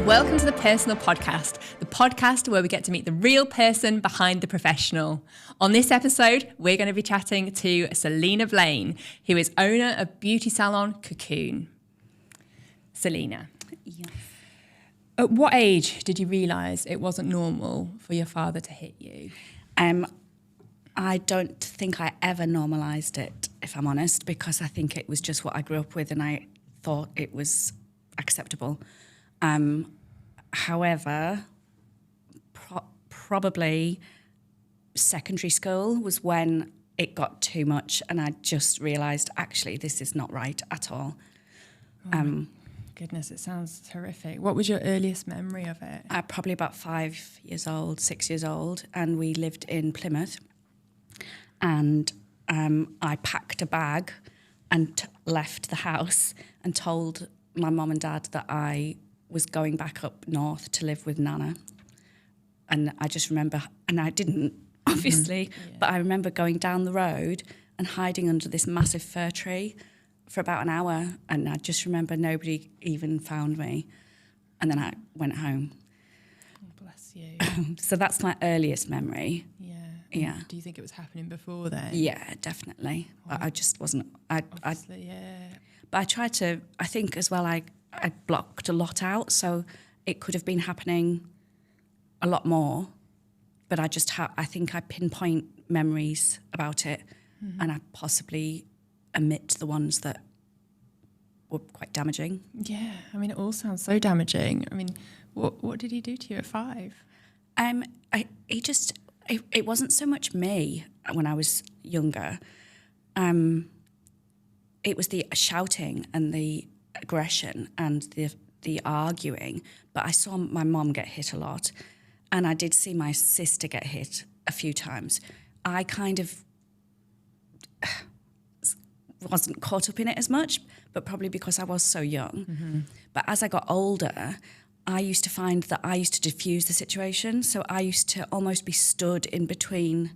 Welcome to the PRsonal podcast, the podcast where we get to meet the real person behind the professional. On this episode, we're going to be chatting to Selena Blain, who is owner of beauty salon Cocoon. Selena. Yes. At what age did you realise it wasn't normal for your father to hit you? I don't think I ever normalised it, if I'm honest, because I think it was just what I grew up with and I thought it was acceptable. However, probably secondary school was when it got too much and I just realised, actually, this is not right at all. Goodness, it sounds horrific. What was your earliest memory of it? Probably about 5 years old, 6 years old, and we lived in Plymouth. And I packed a bag and left the house and told my mum and dad that I was going back up north to live with Nana. And I just remember, and I didn't, obviously, but I remember going down the road and hiding under this massive fir tree for about an hour. And I just remember nobody even found me. And then I went home. Oh, bless you. So that's my earliest memory. Yeah. Do you think it was happening before then? Yeah, definitely. But I just wasn't. But I tried to. I think as well. I blocked a lot out, so it could have been happening a lot more. But I just I think I pinpoint memories about it, and I possibly omit the ones that were quite damaging. Yeah, I mean, it all sounds so damaging. I mean, what did he do to you at 5? It wasn't so much me when I was younger. It was the shouting and the aggression and the arguing. But I saw my mom get hit a lot, and I did see my sister get hit a few times. I kind of wasn't caught up in it as much, but probably because I was so young. But as I got older, I used to find that I used to diffuse the situation. So I used to almost be stood in between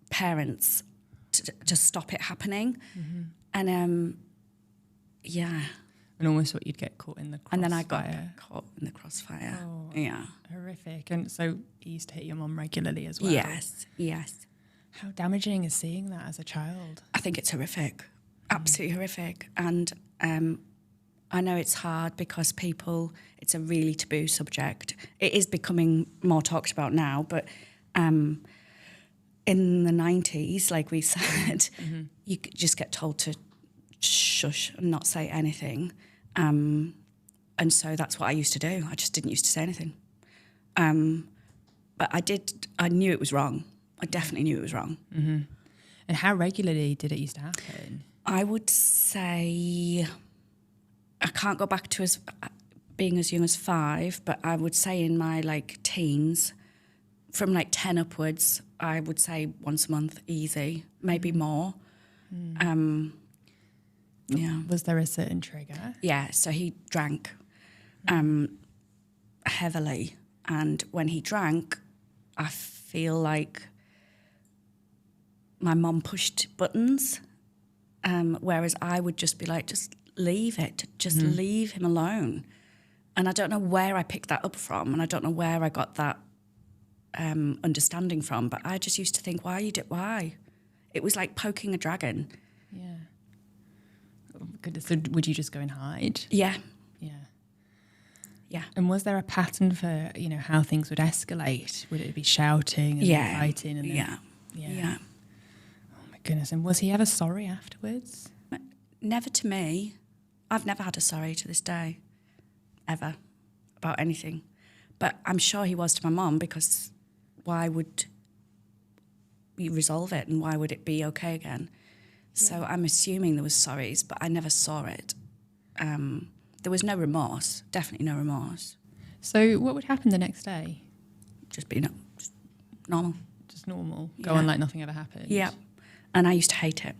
parents to stop it happening. And yeah. And almost thought you'd get caught in the crossfire. And then I got caught in the crossfire. Oh, yeah. Horrific. And so he used to hit your mum regularly as well? Yes. How damaging is seeing that as a child? I think it's horrific. Absolutely horrific. And I know it's hard because it's a really taboo subject. It is becoming more talked about now, but in the 90s, like we said, you could just get told to shush and not say anything. And so that's what I used to do. I just didn't used to say anything. But I knew it was wrong. I definitely knew it was wrong. And how regularly did it used to happen? I would say, I can't go back to being as young as 5, but I would say in my teens, from 10 upwards, I would say once a month, easy, maybe more. Yeah. Was there a certain trigger? Yeah, so he drank heavily, and when he drank, I feel like my mum pushed buttons, whereas I would just be like, just leave it, just leave him alone. And I don't know where I picked that up from, and I don't know where I got that understanding from, but I just used to think, why? It was like poking a dragon. Yeah. Oh, goodness. So would you just go and hide? Yeah. And was there a pattern for, how things would escalate? Would it be shouting and then fighting? And then, yeah. Oh my goodness. And was he ever sorry afterwards? Never to me. I've never had a sorry to this day, ever, about anything. But I'm sure he was to my mum, because why would we resolve it and why would it be okay again? So I'm assuming there was sorries, but I never saw it. There was no remorse, definitely no remorse. So what would happen the next day? Just be normal. Just normal? Go on like nothing ever happened? Yeah. And I used to hate it.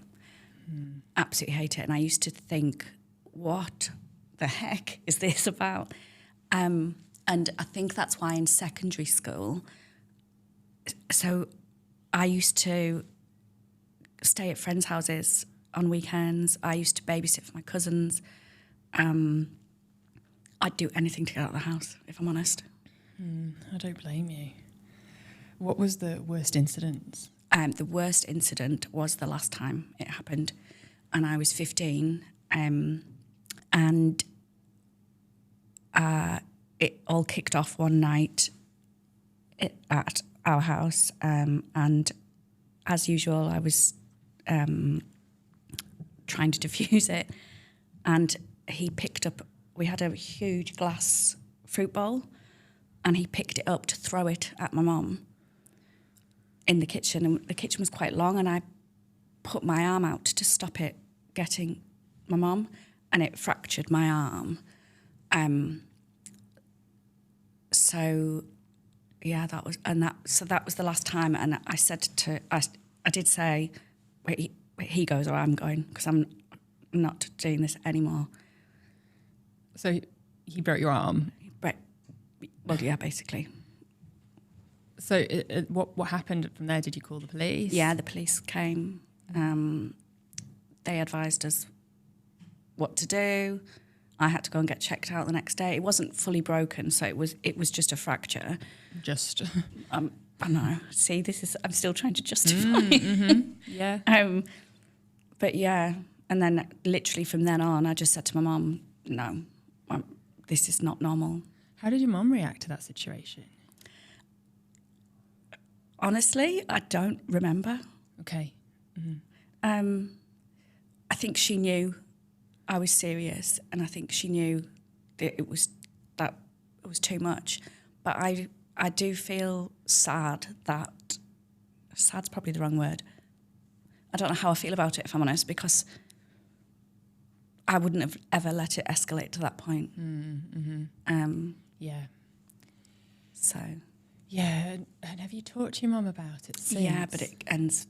Absolutely hate it. And I used to think, what the heck is this about? And I think that's why in secondary school, so I used to stay at friends' houses on weekends. I used to babysit for my cousins. I'd do anything to get out of the house, if I'm honest. I don't blame you. What was the worst incident? The worst incident was the last time it happened, and I was 15, and it all kicked off one night at our house, and as usual, I was trying to diffuse it, and he picked up, we had a huge glass fruit bowl, and he picked it up to throw it at my mum in the kitchen, and the kitchen was quite long, and I put my arm out to stop it getting my mum, and it fractured my arm. So yeah, that was the last time, and I said I did say, wait, he goes or I'm going, because I'm not doing this anymore. So he broke your arm? Well, yeah, basically. So what happened from there? Did you call the police? Yeah, the police came. They advised us what to do. I had to go and get checked out the next day. It wasn't fully broken, so it was just a fracture. Just. I know. See, I'm still trying to justify it. Mm-hmm. Yeah. But yeah, and then literally from then on, I just said to my mum, no, this is not normal. How did your mum react to that situation? Honestly, I don't remember. Okay. Mm-hmm. I think she knew I was serious, and I think she knew that it was too much. But I do feel sad that sad's probably the wrong word. I don't know how I feel about it, if I'm honest, because I wouldn't have ever let it escalate to that point. Mm-hmm. Yeah. So. Yeah, and have you talked to your mum about it since? Yeah, but it ends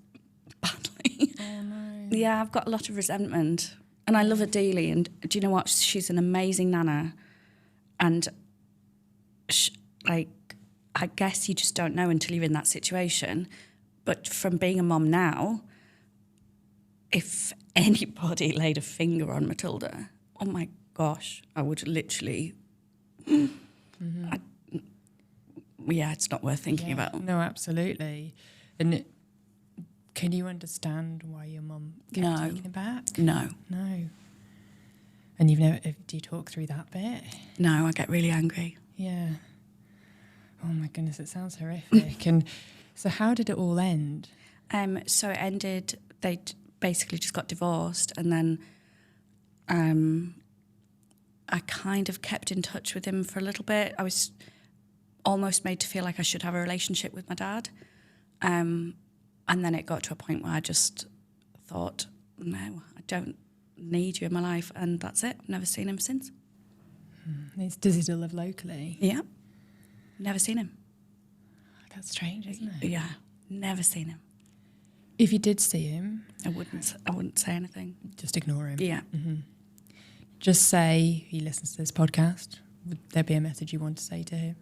badly. Oh no. Yeah, I've got a lot of resentment, and I love her dearly. And do you know what? She's an amazing nana, and I guess you just don't know until you're in that situation. But from being a mum now, if anybody laid a finger on Matilda, oh my gosh, I would literally. Mm-hmm. Yeah, it's not worth thinking about. No, absolutely. And can you understand why your mum kept taking it back? No. And do you talk through that bit? No, I get really angry. Yeah. Oh my goodness, it sounds horrific. And so how did it all end? So it ended, they basically just got divorced, and then I kind of kept in touch with him for a little bit. I was almost made to feel like I should have a relationship with my dad. And then it got to a point where I just thought, no, I don't need you in my life, and that's it. Never seen him since. Does he still live locally? Yeah. Never seen him. That's strange, isn't it? Yeah. Never seen him. If you did see him... I wouldn't say anything. Just ignore him? Yeah. Mm-hmm. Just say he listens to this podcast. Would there be a message you want to say to him?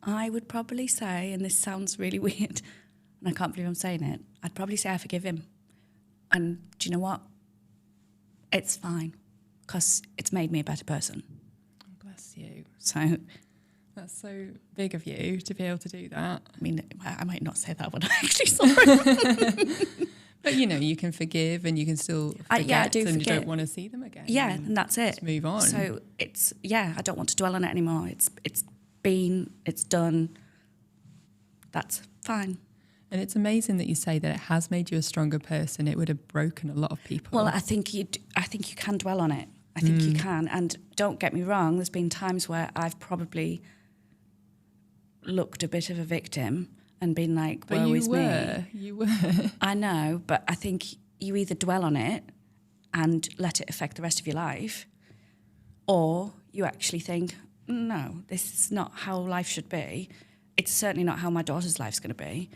I would probably say, and this sounds really weird, and I can't believe I'm saying it, I'd probably say I forgive him. And do you know what? It's fine, because it's made me a better person. Bless you. So... That's so big of you to be able to do that. I mean, I might not say that when I actually saw it. But, you can forgive and you can still forget, I do and forget. You don't want to see them again. Yeah, and that's it. Just move on. So I don't want to dwell on it anymore. It's done. That's fine. And it's amazing that you say that it has made you a stronger person. It would have broken a lot of people. Well, I think you can dwell on it. I think you can. And don't get me wrong, there's been times where I've probably looked a bit of a victim and been like, woe is me. You were. I know, but I think you either dwell on it and let it affect the rest of your life, or you actually think, no, this is not how life should be. It's certainly not how my daughter's life's going to be,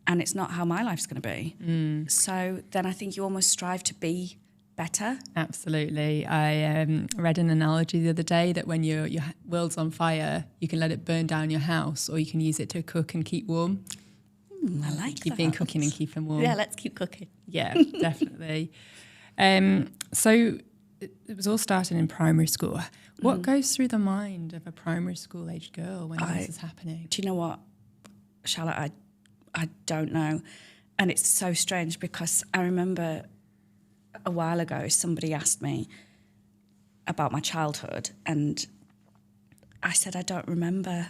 and it's not how my life's going to be. So then I think you almost strive to be better. Absolutely. I read an analogy the other day that when your world's on fire, you can let it burn down your house, or you can use it to cook and keep warm. I like that. You've been cooking and keeping warm. Yeah, let's keep cooking. Yeah, definitely. So it was all starting in primary school. What goes through the mind of a primary school aged girl when this is happening? Do you know what, Charlotte? I don't know. And it's so strange because I remember a while ago somebody asked me about my childhood and I said I don't remember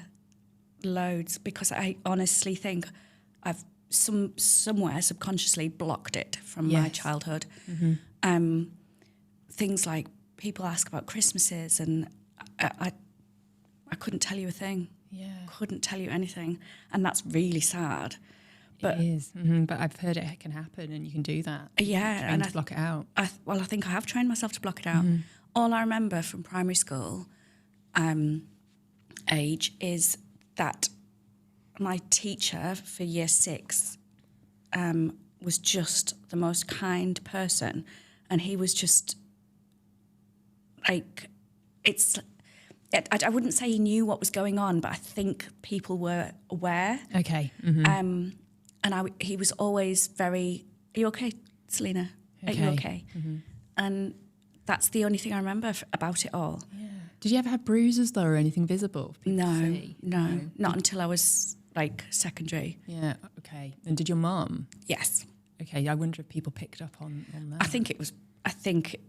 loads because I honestly think I've somewhere subconsciously blocked it from my childhood. Things like people ask about Christmases and I couldn't tell you a thing. Yeah. Couldn't tell you anything. And that's really sad. But it is. But I've heard it can happen and you can do that. Yeah. And to block it out. I think I have trained myself to block it out. All I remember from primary school age is that my teacher for year 6 was just the most kind person. And he was just like, I wouldn't say he knew what was going on, but I think people were aware. Okay. And he was always very, "Are you okay, Selena? Are you okay?" And that's the only thing I remember about it all. Yeah. Did you ever have bruises though, or anything visible? No, not until I was like secondary. Yeah. Okay. And did your mum? Yes. Okay. I wonder if people picked up on that. I think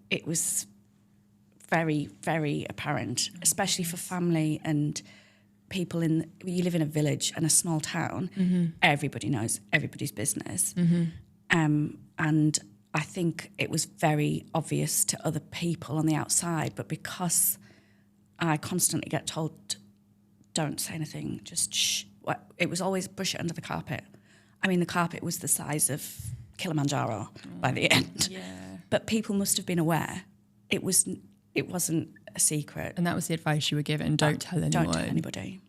it was very, very apparent, especially for family and people you live in a village and a small town. Everybody knows everybody's business. And I think it was very obvious to other people on the outside, but because I constantly get told, don't say anything, just shh. It was always brush it under the carpet. I mean, the carpet was the size of Kilimanjaro by the end. Yeah. But people must have been aware. It wasn't a secret. And that was the advice you were given, don't tell anyone. Don't tell anybody.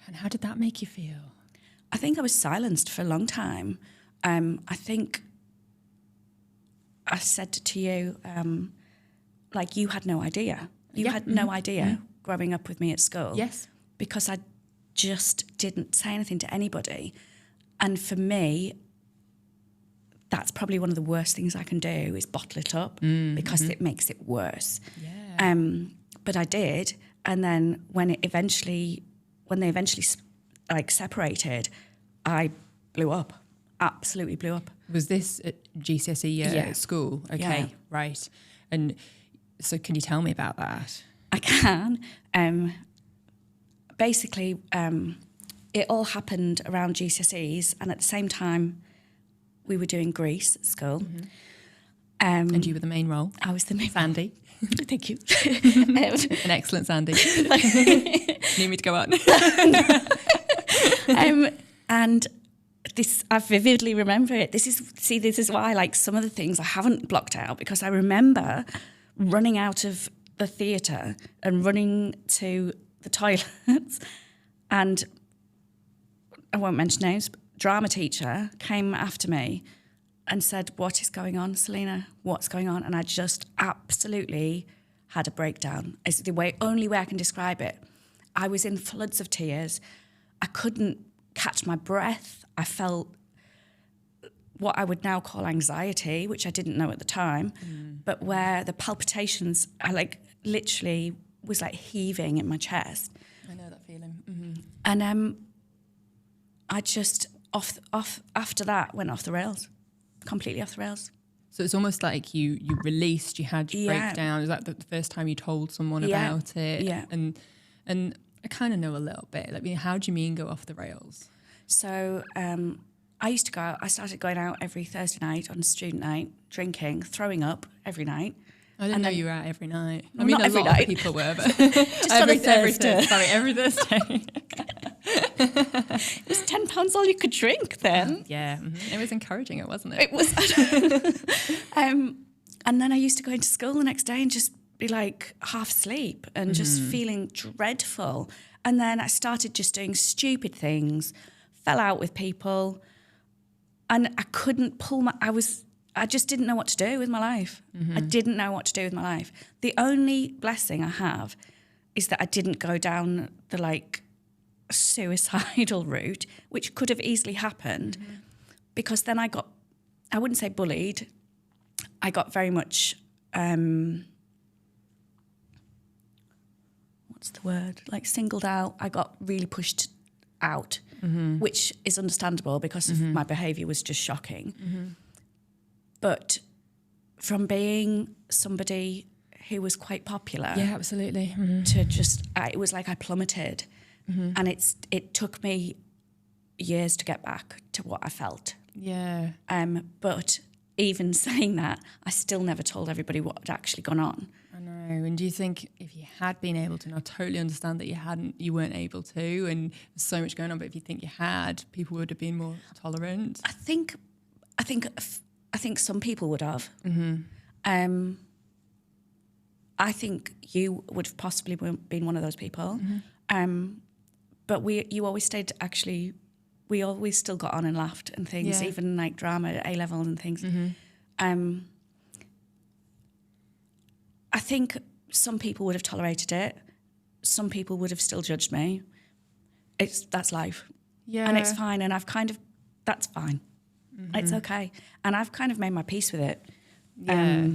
And how did that make you feel? I think I was silenced for a long time. I think I said to you, like you had no idea. You had no idea growing up with me at school. Yes. Because I just didn't say anything to anybody. And for me, that's probably one of the worst things I can do is bottle it up because it makes it worse. Yeah. But I did. And then when they eventually like separated, I blew up, absolutely blew up. Was this at GCSE year at school? Okay, yeah. Right. And so can you tell me about that? I can. Basically, it all happened around GCSEs, and at the same time, we were doing Greece at school. And you were the main role? I was the main Sandy. Thank you. An excellent Sandy. Need me to go on? And this, I vividly remember it. This is why, like, some of the things I haven't blocked out, because I remember running out of the theatre and running to the toilets, and I won't mention names, but drama teacher came after me and said, "What is going on, Selena? What's going on?" And I just absolutely had a breakdown. It's the only way I can describe it. I was in floods of tears. I couldn't catch my breath. I felt what I would now call anxiety, which I didn't know at the time, but where the palpitations, I like literally was like heaving in my chest. I know that feeling. And I just after that went off the rails, completely off the rails. So it's almost like you released, you had your breakdown. Is that the first time you told someone about it? Yeah. And I kind of know a little bit. Like, how do you mean go off the rails? So I started going out every Thursday night on student night, drinking, throwing up every night. I didn't know you were out every night. I mean, not every night. Of people were, but just on a Thursday. Every Thursday. It was £10 all you could drink then. Yeah, it was encouraging, it wasn't it? It was. And then I used to go into school the next day and just be like half asleep and just feeling dreadful. And then I started just doing stupid things, fell out with people, and I couldn't pull I just didn't know what to do with my life. I didn't know what to do with my life. The only blessing I have is that I didn't go down the like suicidal route, which could have easily happened, because then I wouldn't say bullied, I got very much what's the word? Like singled out. I got really pushed out, which is understandable because of my behaviour was just shocking. But from being somebody who was quite popular, Yeah, absolutely. to just, it was like I plummeted, and it took me years to get back to what I felt. Yeah. But even saying that, I still never told everybody what had actually gone on. I know. And do you think if you had been able to, and I totally understand that you weren't able to, and there's so much going on, but if you think you had, people would have been more tolerant? I think some people would have. I think you would have possibly been one of those people. But you always stayed, actually, we always still got on and laughed and things, even like drama at A-levels and things. I think some people would have tolerated it. Some people would have still judged me. That's life. Yeah. And it's fine. And that's fine. It's okay. And I've kind of made my peace with it. Yeah.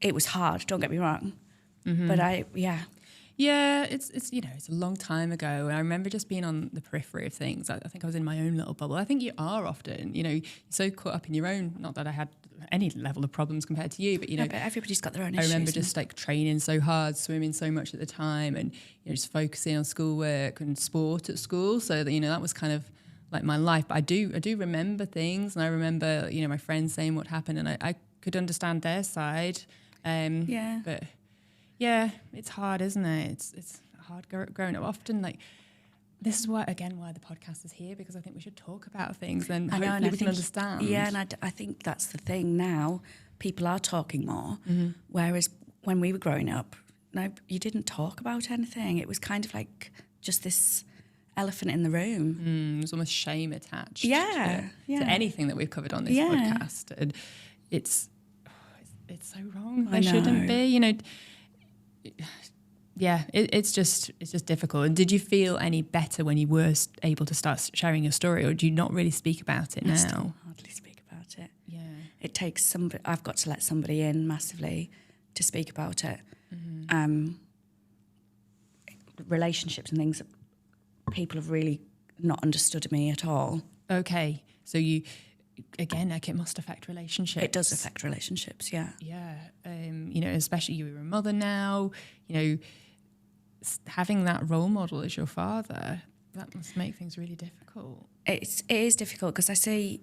It was hard, don't get me wrong. But Yeah, it's it's a long time ago, and I remember just being on the periphery of things. I think I was in my own little bubble. I think you are often, you're so caught up in your own. Not that I had any level of problems compared to you, but but everybody's got their own issues. I remember just like training so hard, swimming so much at the time, and just focusing on schoolwork and sport at school. So that that was kind of like my life. But I do remember things, and I remember my friends saying what happened, and I could understand their side. But yeah, it's hard, isn't it? It's hard growing up. Often, like, this is why the podcast is here, because I think we should talk about things, and hopefully we can understand. Yeah, and I think that's the thing now. People are talking more, whereas when we were growing up, no, you didn't talk about anything. It was kind of like just this elephant in the room. There's almost shame attached to anything that we've covered on this podcast. And it's so wrong. I There shouldn't know. be, it's just difficult. And did you feel any better when you were able to start sharing your story, or do you not really speak about it now? I still hardly speak about it. Yeah. It takes I've got to let somebody in massively to speak about it. Relationships and things, people have really not understood me at all. Okay. So again, like, it must affect relationships. It does affect relationships, yeah. Yeah. Especially you're a mother now, having that role model as your father, that must make things really difficult. It is difficult because I see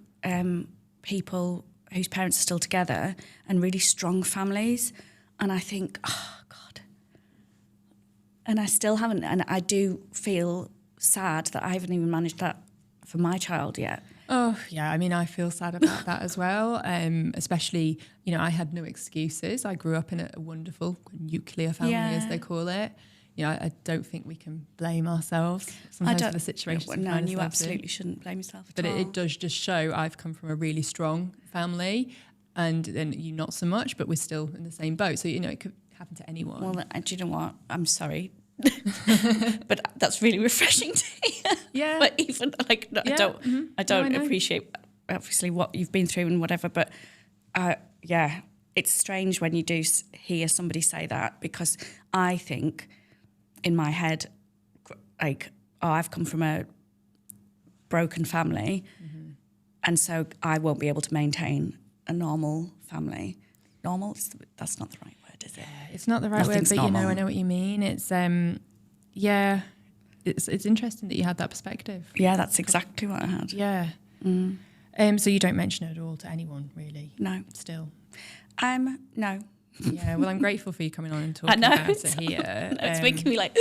people whose parents are still together and really strong families, and I think, oh, God. And I still haven't, and I do feel sad that I haven't even managed that for my child yet. Oh, yeah. I mean, I feel sad about that as well. Especially, I had no excuses. I grew up in a wonderful nuclear family, as they call it. I don't think we can blame ourselves sometimes for the situations. No, and you absolutely shouldn't blame yourself at all. But it does just show I've come from a really strong family, and then you not so much, but we're still in the same boat. So, it could happen to anyone. Well, do you know what? I'm sorry. But that's really refreshing to hear. Yeah. But even I don't appreciate obviously what you've been through and whatever. But it's strange when you do hear somebody say that, because I think in my head, like, I've come from a broken family, and so I won't be able to maintain a normal family. Normal? That's not the right word, is it? It's not the right Nothing's word, but normal. I know what you mean. It's it's interesting that you had that perspective. Yeah, that's exactly what I had. Yeah. So you don't mention it at all to anyone, really? No. Still? No. Yeah, well, I'm grateful for you coming on and talking about it here. It's making me like...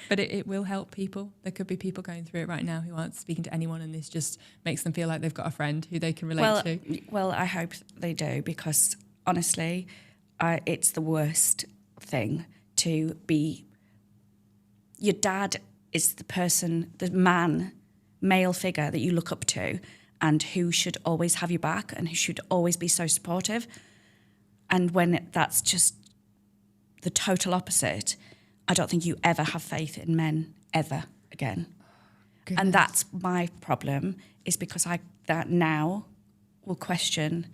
But it will help people. There could be people going through it right now who aren't speaking to anyone, and this just makes them feel like they've got a friend who they can relate to. Well, I hope they do, because honestly, it's the worst thing to be... Your dad is the person, the male figure that you look up to, and who should always have your back and who should always be so supportive. And when that's just the total opposite, I don't think you ever have faith in men ever again. Goodness. And that's my problem, is because that now will question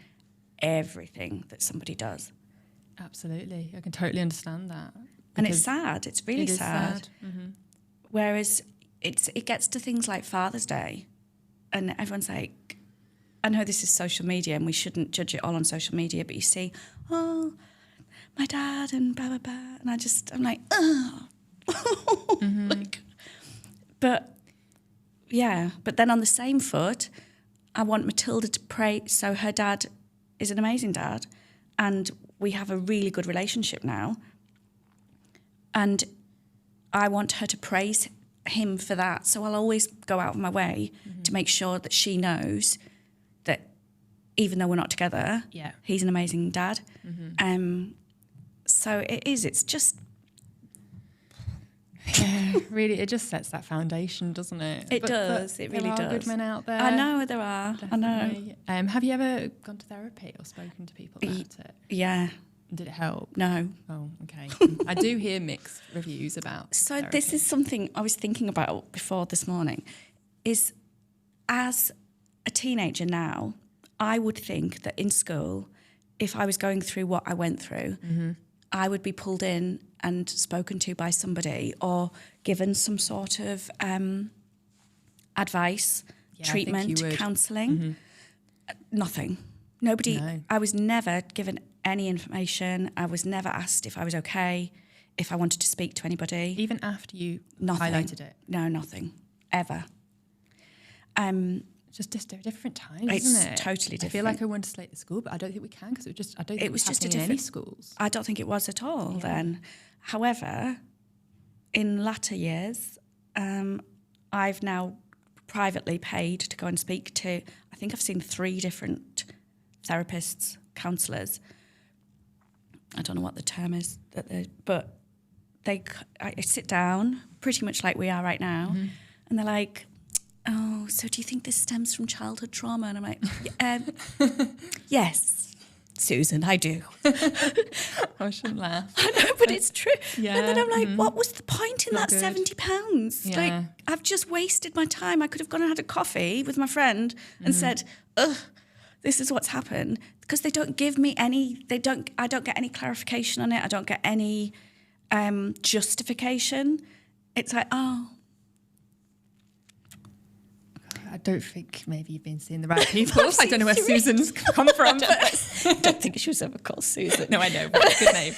everything that somebody does. Absolutely. I can totally understand that. And it's sad. It's really it is sad. Mm-hmm. Whereas it gets to things like Father's Day, and everyone's like, I know this is social media and we shouldn't judge it all on social media, but you see, oh, my dad and blah, blah, blah. And I'm like, oh. Mm-hmm. But then on the same foot, I want Matilda to pray. So her dad is an amazing dad, and we have a really good relationship now. And I want her to praise him for that. So I'll always go out of my way to make sure that she knows that even though we're not together, he's an amazing dad. Mm-hmm. So it's just... Yeah, really, it just sets that foundation, doesn't it? It does. It really does. There are good men out there. I know there are. Definitely. I know. Have you ever gone to therapy or spoken to people about it? Yeah. Did it help? No. Oh, okay. I do hear mixed reviews about therapy. This is something I was thinking about before this morning, is as a teenager now, I would think that in school, if I was going through what I went through, I would be pulled in and spoken to by somebody or given some sort of advice, treatment, counselling. Nothing. Nobody. No. I was never given any information. I was never asked if I was okay, if I wanted to speak to anybody. Even after you nothing. Highlighted it? No, nothing. Ever. Just different times, isn't it? It's totally different. I feel like I want to slate the school, but I don't think we can because I don't think it was just in any schools. I don't think it was at all then. However, in latter years, I've now privately paid to go and speak to, I think I've seen 3 different therapists, counsellors. I don't know what the term is, but I sit down pretty much like we are right now, and they're like, oh, so do you think this stems from childhood trauma? And I'm like, yes, Susan, I do. I shouldn't laugh. I know, but it's true. Yeah. And then I'm like, what was the point in that good. £70? Yeah. Like, I've just wasted my time. I could have gone and had a coffee with my friend and said, ugh, this is what's happened. Because they don't give me I don't get any clarification on it. I don't get any justification. It's like, oh. I don't think maybe you've been seeing the right people. I don't know where Susan's come from. I don't think she was ever called Susan. No, I know, but it's a good name.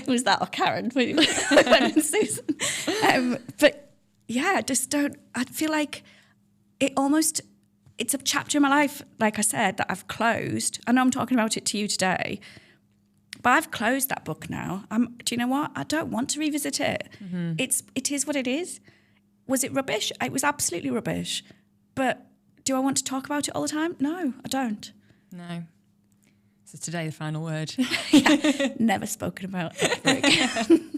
It was that or Karen when and Susan. But yeah, I just don't, I feel like it's a chapter in my life, like I said, that I've closed. I know I'm talking about it to you today, but I've closed that book now. Do you know what? I don't want to revisit it. It is what it is. Was it rubbish? It was absolutely rubbish. But do I want to talk about it all the time? No, I don't. No. So today, the final word. Never spoken about ever again.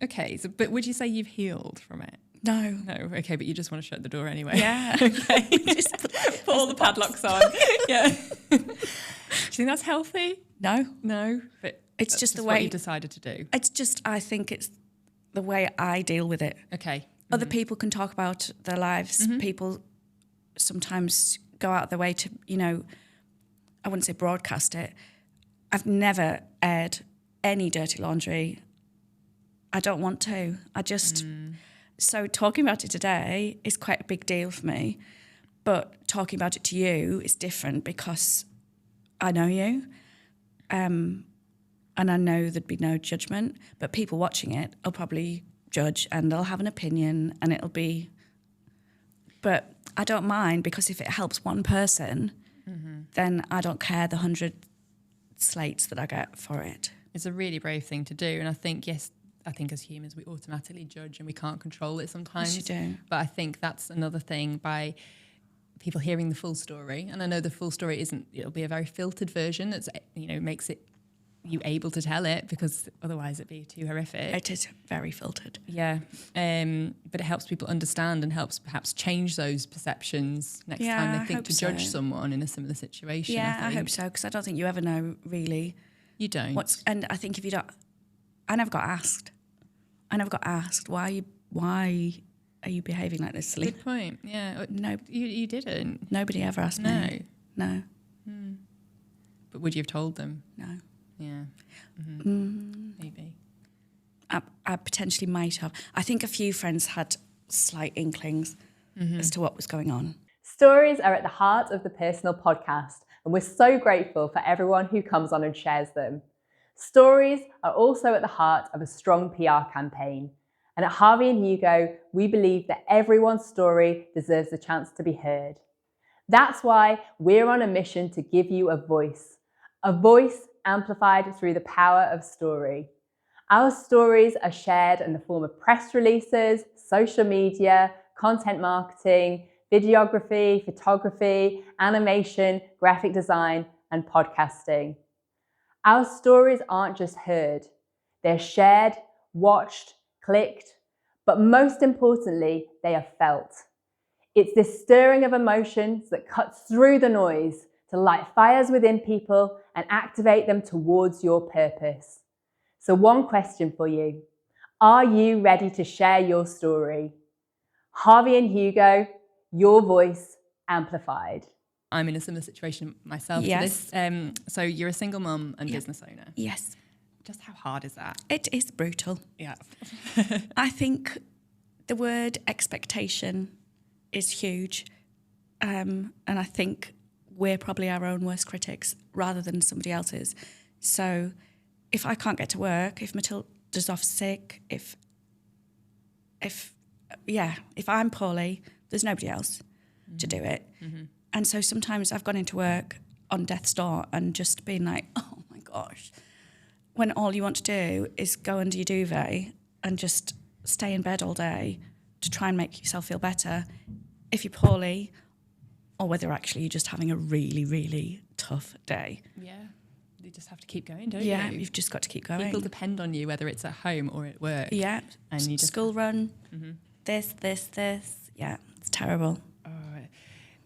Okay, but would you say you've healed from it? No. No, okay, but you just want to shut the door anyway. Yeah. Okay. Just put all the padlocks on. Yeah. Do you think that's healthy? No. No? But it's just the what way you decided to do. It's just, I think it's the way I deal with it. Okay. Other people can talk about their lives. People sometimes go out of their way to, I wouldn't say broadcast it. I've never aired any dirty laundry. I don't want to. So talking about it today is quite a big deal for me. But talking about it to you is different because I know you. And I know there'd be no judgment. But people watching it will probably judge and they'll have an opinion and it'll be... But I don't mind because if it helps one person, then I don't care the 100 slates that I get for it. It's a really brave thing to do. And I think, as humans, we automatically judge and we can't control it sometimes. Yes, you do. But I think that's another thing by people hearing the full story. And I know the full story it'll be a very filtered version that's, makes it you able to tell it because otherwise it'd be too horrific. It is very filtered. Yeah. But it helps people understand and helps perhaps change those perceptions next time they think to judge someone in a similar situation. Yeah, I hope so, because I don't think you ever know really. You don't. And I think if you don't... I never got asked, why are you behaving like this, Selena? Good point, yeah. No. You didn't. Nobody ever asked me. No. No. But would you have told them? No. Yeah. Mm-hmm. Maybe. I potentially might have. I think a few friends had slight inklings as to what was going on. Stories are at the heart of the Personal podcast, and we're so grateful for everyone who comes on and shares them. Stories are also at the heart of a strong PR campaign. And at Harvey and Hugo, we believe that everyone's story deserves a chance to be heard. That's why we're on a mission to give you a voice amplified through the power of story. Our stories are shared in the form of press releases, social media, content marketing, videography, photography, animation, graphic design, and podcasting. Our stories aren't just heard, they're shared, watched, clicked, but most importantly, they are felt. It's this stirring of emotions that cuts through the noise to light fires within people and activate them towards your purpose. So one question for you. Are you ready to share your story? Harvey and Hugo, your voice amplified. I'm in a similar situation myself to this. So you're a single mum and business owner. Yes. Just how hard is that? It is brutal. Yeah. I think the word expectation is huge. And I think we're probably our own worst critics rather than somebody else's. So if I can't get to work, if Matilda's off sick, if I'm poorly, there's nobody else to do it. Mm-hmm. And so sometimes I've gone into work on death's door and just been like, oh my gosh, when all you want to do is go under your duvet and just stay in bed all day to try and make yourself feel better if you're poorly, or whether actually you're just having a really, really tough day. Yeah. You just have to keep going, don't you? Yeah, you've just got to keep going. People depend on you, whether it's at home or at work. Yeah. And you just school run, this. Yeah, it's terrible.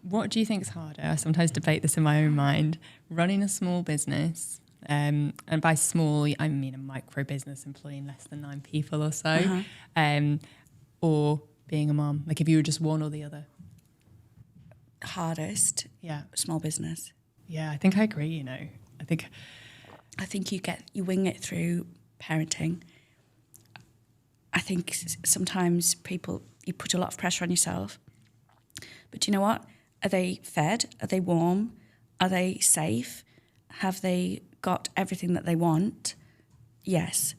What do you think is harder? I sometimes debate this in my own mind. Running a small business, and by small, I mean a micro business employing less than 9 people or so, or being a mom. Like if you were just one or the other. Hardest, small business. Yeah, I think I agree, you know. I think you wing it through parenting. I think sometimes you put a lot of pressure on yourself. But you know what? Are they fed? Are they warm? Are they safe? Have they got everything that they want? Yes.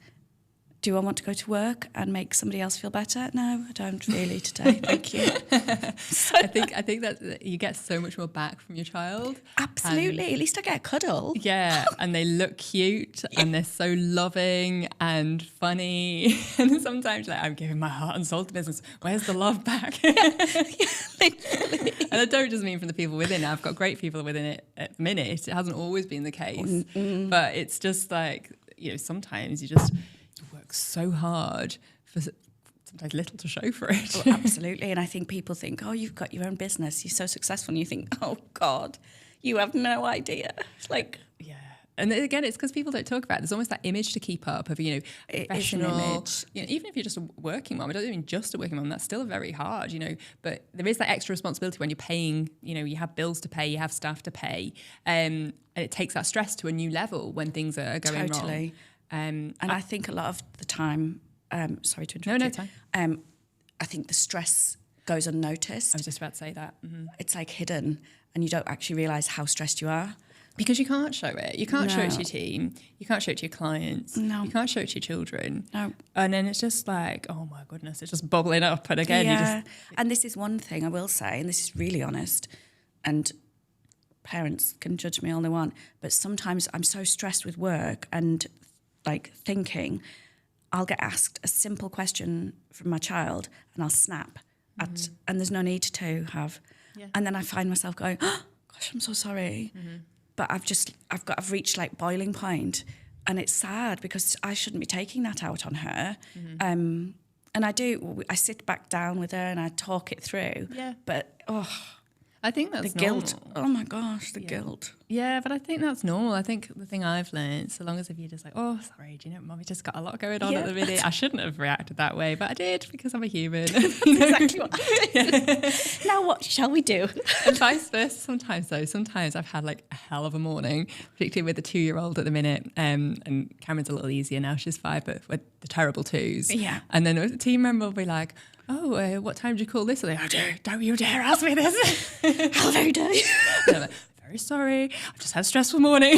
Do I want to go to work and make somebody else feel better? No, I don't really today. Thank you. I think that you get so much more back from your child. Absolutely. At least I get a cuddle. Yeah, and they look cute and they're so loving and funny. And sometimes I'm giving my heart and soul to business. Where's the love back? Literally. And I don't just mean from the people within it. I've got great people within it at the minute. It hasn't always been the case. But it's just like, you know, sometimes you work so hard for sometimes little to show for it. Oh, absolutely. And I think people think, oh, you've got your own business, you're so successful, and you think, oh God, you have no idea. Yeah. And again, it's because people don't talk about it. There's almost that image to keep up of, you know, professional. Image. You know, even if you're just a working mom, it doesn't mean just a working mom, that's still very hard, you know. But there is that extra responsibility when you're paying, you know, you have bills to pay, you have staff to pay. And it takes that stress to a new level when things are going wrong. And I think a lot of the time, sorry to interrupt. No, it's fine. I think the stress goes unnoticed. I was just about to say that. Mm-hmm. It's like hidden, and you don't actually realise how stressed you are. Because you can't show it. You can't show it to your team. You can't show it to your clients. No. You can't show it to your children. No. And then it's just like, oh my goodness, it's just bubbling up. And again, and this is one thing I will say, and this is really honest, and parents can judge me all they want, but sometimes I'm so stressed with work and thinking, I'll get asked a simple question from my child and I'll snap and there's no need to have. Yeah. And then I find myself going, oh, gosh, I'm so sorry. Mm-hmm. But I've reached boiling point, and it's sad because I shouldn't be taking that out on her. Mm-hmm. And I sit back down with her and I talk it through. Yeah. But, I think that's the guilt. normal. Oh my gosh, the guilt. Yeah, but I think that's normal. I think the thing I've learned, so long as if you're just like, oh, sorry, do you know, Mommy just got a lot going on at the minute. I shouldn't have reacted that way, but I did because I'm a human. That's exactly what I did. Now what shall we do? And vice versa sometimes though. Sometimes I've had like a hell of a morning, particularly with the 2-year-old at the minute. And Cameron's a little easier now, she's 5, but with the terrible 2s. Yeah. And then a team member will be like, oh, what time do you call this? And they're like, don't you dare ask me this. How very dare you? I'm like, very sorry, I've just had a stressful morning.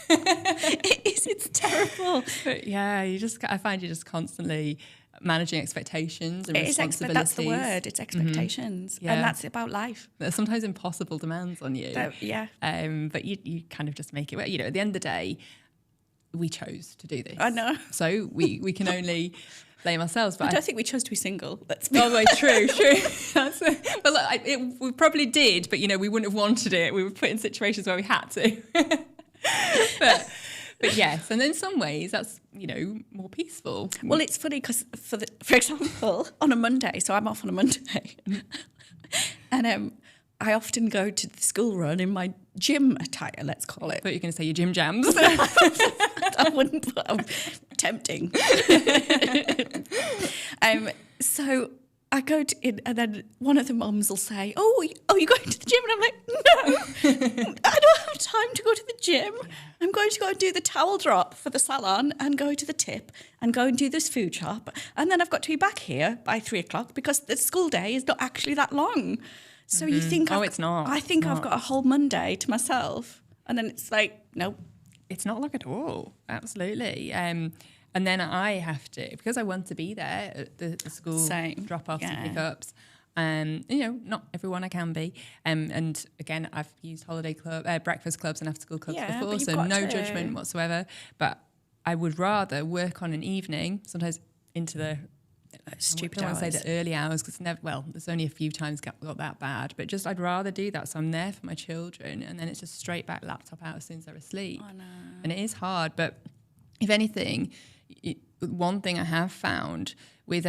It's terrible. But yeah, I find you just constantly managing expectations and responsibilities. That's the word, it's expectations. Yeah. And that's about life. There's sometimes impossible demands on you. Yeah. But you kind of just make it work. You know, at the end of the day, we chose to do this. I know. So we can only blame ourselves. But I don't think we chose to be single. Oh, wait, true. That's it. But look, we probably did, but, you know, we wouldn't have wanted it. We were put in situations where we had to. But yes, and in some ways that's, you know, more peaceful. Well, it's funny because, for example, on a Monday, so I'm off on a Monday, and I often go to the school run in my gym attire, let's call it. I thought you were going to say your gym jams. I wouldn't put tempting. So I go in, and then one of the mums will say, oh, you're going to the gym? And I'm like, no, I don't have time to go to the gym. I'm going to go and do the towel drop for the salon and go to the tip and go and do this food shop. And then I've got to be back here by 3:00 because the school day is not actually that long. So you think, it's not. I think I've got a whole Monday to myself. And then it's like, nope. It's not like at all. Absolutely. And then I have to, because I want to be there at the school drop-offs and pick-ups. You know, not everyone I can be. And again, I've used breakfast clubs and after-school clubs before, so no judgment whatsoever. But I would rather work on an evening, sometimes into the stupid I hours. don't want to say the early hours because there's only a few times got that bad. But just I'd rather do that, so I'm there for my children, and then it's just straight back laptop out as soon as they're asleep. I know. And it is hard, but if anything, one thing I have found with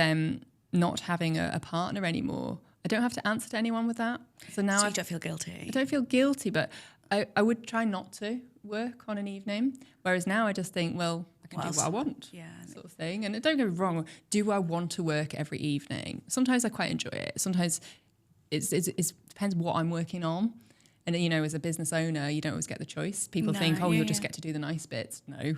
not having a partner anymore, I don't have to answer to anyone with that. So now you don't feel guilty. I don't feel guilty, but I would try not to work on an evening. Whereas now I just think, well, I can do what I want, sort of thing. And don't get me wrong, do I want to work every evening? Sometimes I quite enjoy it. Sometimes it depends what I'm working on. And, you know, as a business owner, you don't always get the choice. People think, you'll just get to do the nice bits. No.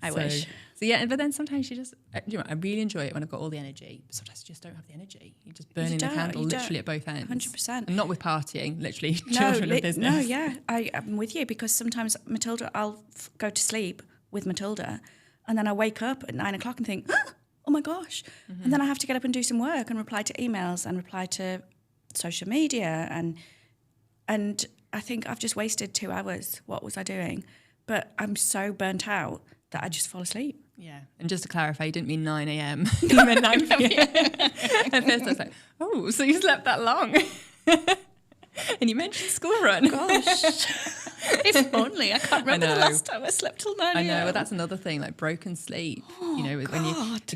I wish. So, yeah, but then sometimes you just, you know, I really enjoy it when I've got all the energy. But sometimes you just don't have the energy. You're just burning the candle literally at both ends. 100%. And not with partying, literally children of business. No, yeah. I'm with you because sometimes Matilda, I'll go to sleep with Matilda and then I wake up at 9:00 and think, oh my gosh. Mm-hmm. And then I have to get up and do some work and reply to emails and reply to social media and I think I've just wasted 2 hours. What was I doing? But I'm so burnt out that I just fall asleep. Yeah. And just to clarify, you didn't mean 9 a.m. You meant 9 p.m. At first I was like, oh, so you slept that long? And you mentioned school run. Gosh. If only. I can't remember the last time I slept till 9 a.m. I know. Well, that's another thing, like broken sleep. Oh, you know, God.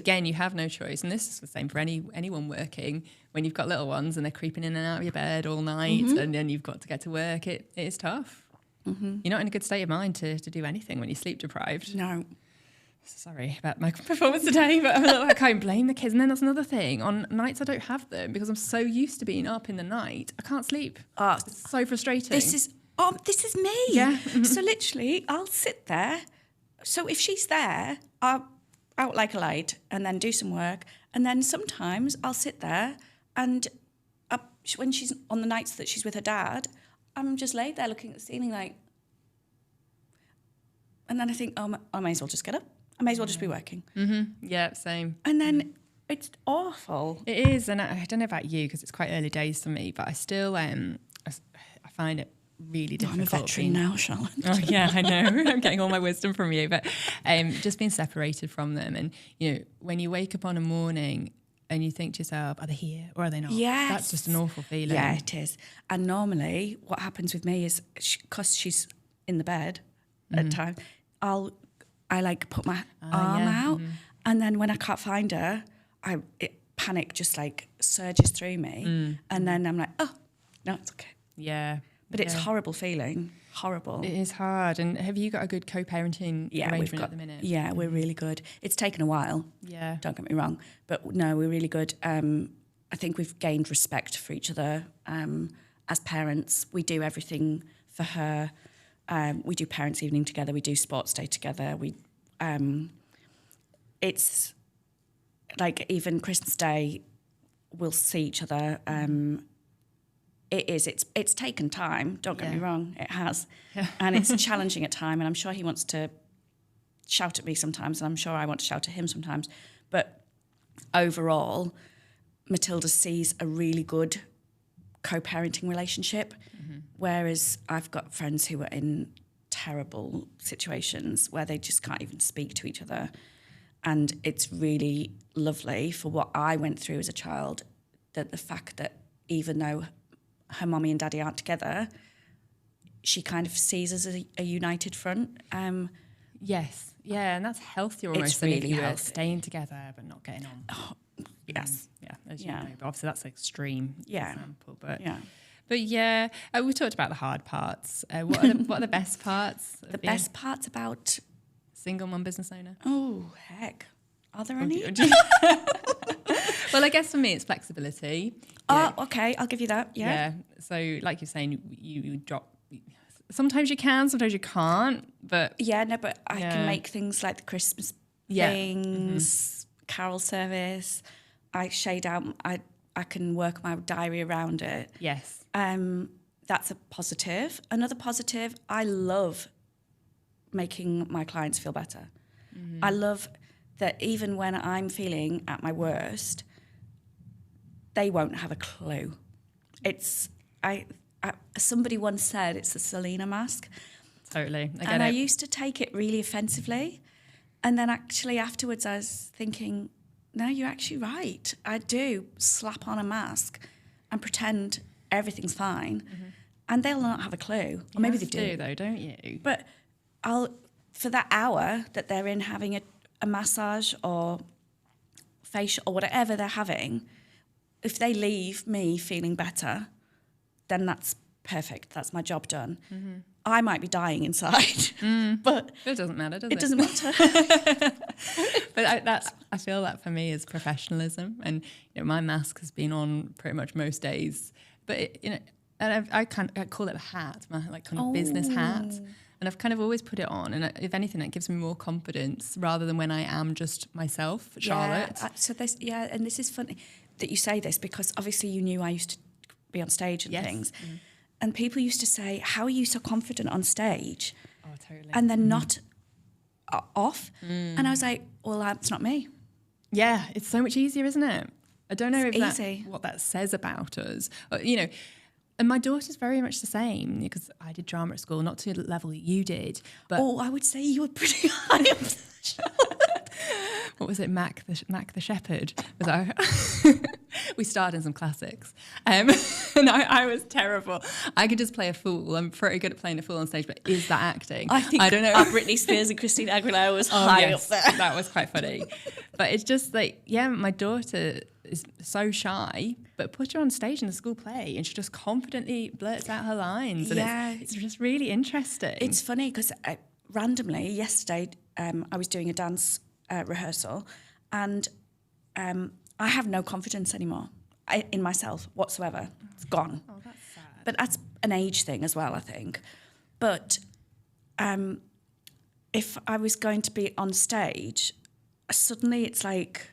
when you have no choice. And this is the same for anyone working. When you've got little ones and they're creeping in and out of your bed all night and then you've got to get to work, it is tough. Mm-hmm. You're not in a good state of mind to do anything when you're sleep deprived. No. Sorry about my performance today, but I can't blame the kids. And then that's another thing. On nights I don't have them because I'm so used to being up in the night, I can't sleep. Oh, it's so frustrating. This is me. Yeah. So literally, I'll sit there. So if she's there, I'll out like a light and then do some work. And then sometimes I'll sit there and when she's on the nights that she's with her dad, I'm just laid there looking at the ceiling like, and then I think, I may as well just get up. I may as well just be working. Mm-hmm. Yeah, same. And then it's awful. It is, and I don't know about you because it's quite early days for me, but I still I find it really difficult. I'm a veteran now, Charlotte. Oh yeah, I know. I'm getting all my wisdom from you, but just being separated from them, and you know, when you wake up on a morning and you think to yourself, are they here or are they not? Yes. That's just an awful feeling. Yeah, it is. And normally what happens with me is, because she's in the bed at time, I like put my arm out, and then when I can't find her, panic just like surges through me, and then I'm like, oh, No, it's okay. Yeah. But it's horrible feeling. Horrible. It is hard. And have you got a good co-parenting arrangement at the minute? Yeah, we're really good. It's taken a while. Yeah. Don't get me wrong. But no, we're really good. I think we've gained respect for each other as parents. We do everything for her. We do parents' evening together. We do sports day together. It's like even Christmas Day, we'll see each other. It's taken time, don't get me wrong, it has. Yeah. And it's challenging at times, and I'm sure he wants to shout at me sometimes, and I'm sure I want to shout at him sometimes. But overall, Matilda sees a really good co-parenting relationship, whereas I've got friends who are in terrible situations where they just can't even speak to each other. And it's really lovely for what I went through as a child, that the fact that even though her mommy and daddy aren't together, she kind of sees us as a united front. Yes. Yeah, and that's healthier almost than if you were staying together but not getting on. Oh, yes. Yeah, as you know. But obviously that's an extreme example. But we talked about the hard parts. What are the best parts? The best parts about single mum business owner? Oh, heck. Are there any? Well, I guess for me it's flexibility. Oh, okay, I'll give you that. Yeah. So like you're saying, you drop. Sometimes you can, sometimes you can't. But but I can make things like the Christmas things, carol service. I shade out. I can work my diary around it. Yes. That's a positive. Another positive, I love making my clients feel better. I love that even when I'm feeling at my worst, they won't have a clue. Somebody once said it's a Selena mask. Totally. I used to take it really offensively. And then actually afterwards I was thinking, no, you're actually right. I do slap on a mask and pretend everything's fine. And they'll not have a clue. Or maybe they do, though, don't you? But for that hour that they're in having a massage or facial or whatever they're having, if they leave me feeling better, then that's perfect. That's my job done. I might be dying inside, but it doesn't matter, does it? It doesn't matter. But I feel that for me is professionalism, and my mask has been on pretty much most days. But and I call it a hat, my business hat. And I've kind of always put it on. And if anything, it gives me more confidence rather than when I am just myself, Charlotte. And this is funny that you say this, because obviously you knew I used to be on stage and things. And people used to say, how are you so confident on stage? Oh, totally. And then not off. And I was like, well, that's not me. Yeah, it's so much easier, isn't it? I don't know what that says about us. And my daughter's very much the same, because I did drama at school, not to the level that you did. But I would say you were pretty high up the What was it, Mac the Shepherd? We starred in some classics. And I was terrible. I could just play a fool. I'm pretty good at playing a fool on stage, but is that acting? I don't know. Britney Spears and Christina Aguilera was high up there. That was quite funny. But it's just my daughter is so shy, but put her on stage in a school play and she just confidently blurts out her lines. And it's just really interesting. It's funny because randomly yesterday I was doing a dance rehearsal, and I have no confidence anymore in myself whatsoever. It's gone. Oh, that's sad. But that's an age thing as well, I think. But if I was going to be on stage, suddenly it's like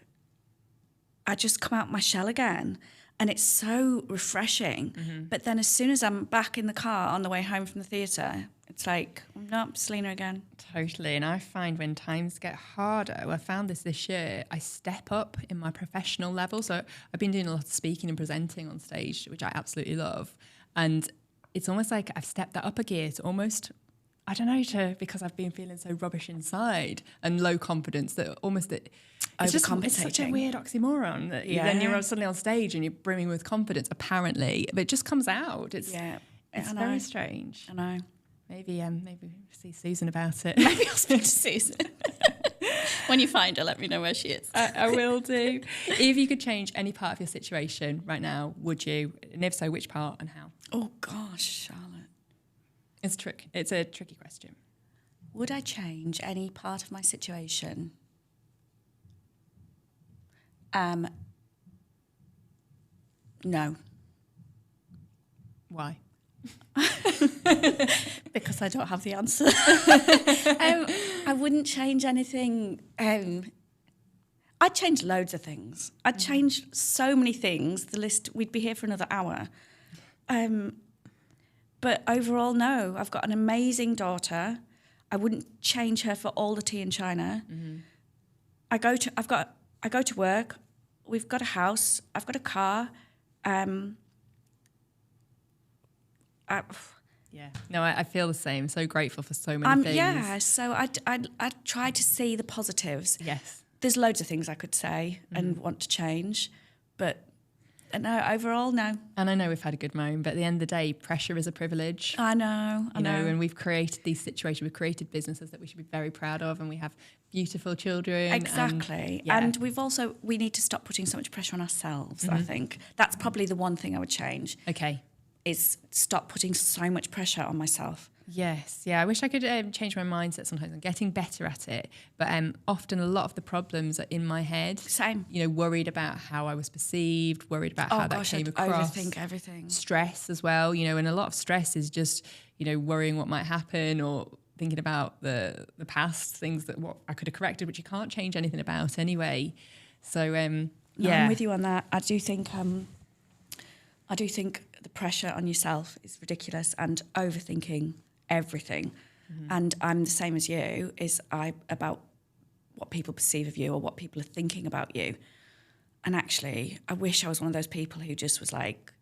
I just come out my shell again, and it's so refreshing. But then as soon as I'm back in the car on the way home from the theatre, it's like, no, Selena again. Totally. And I find when times get harder, I found this year, I step up in my professional level. So I've been doing a lot of speaking and presenting on stage, which I absolutely love. And it's almost like I've stepped that up a gear to almost, I don't know, because I've been feeling so rubbish inside and low confidence that almost it's such a weird oxymoron that then you're suddenly on stage and you're brimming with confidence, apparently, but it just comes out. It's very strange. I know. Maybe see Susan about it. Maybe I'll speak to Susan. When you find her, let me know where she is. I will do. If you could change any part of your situation right now, would you? And if so, which part and how? Oh gosh, Charlotte. It's a tricky question. Would I change any part of my situation? No. Why? Because I don't have the answer. I wouldn't change anything. I'd change loads of things. I'd change so many things. The list, we'd be here for another hour. But overall, no. I've got an amazing daughter. I wouldn't change her for all the tea in China. Mm-hmm. I go to work. We've got a house. I've got a car. Yeah. No, I feel the same. So grateful for so many things. Yeah. So I'd try to see the positives. Yes. There's loads of things I could say and want to change, but no, overall, no. And I know we've had a good moan, but at the end of the day, pressure is a privilege. I know. You know, and we've created these situations, we've created businesses that we should be very proud of, and we have beautiful children. Exactly. And we need to stop putting so much pressure on ourselves, I think. That's probably the one thing I would change. Okay. Is stop putting so much pressure on myself. Yes, yeah. I wish I could change my mindset sometimes. I'm getting better at it. But often a lot of the problems are in my head. Same. You know, worried about how I was perceived, worried about how that came across. Overthink everything. Stress as well, you know, and a lot of stress is just, you know, worrying what might happen or thinking about the past, things that what I could have corrected, which you can't change anything about anyway. So, yeah. I'm with you on that. I do think the pressure on yourself is ridiculous and overthinking everything. And I'm the same as you, about what people perceive of you or what people are thinking about you. And actually, I wish I was one of those people who just was like...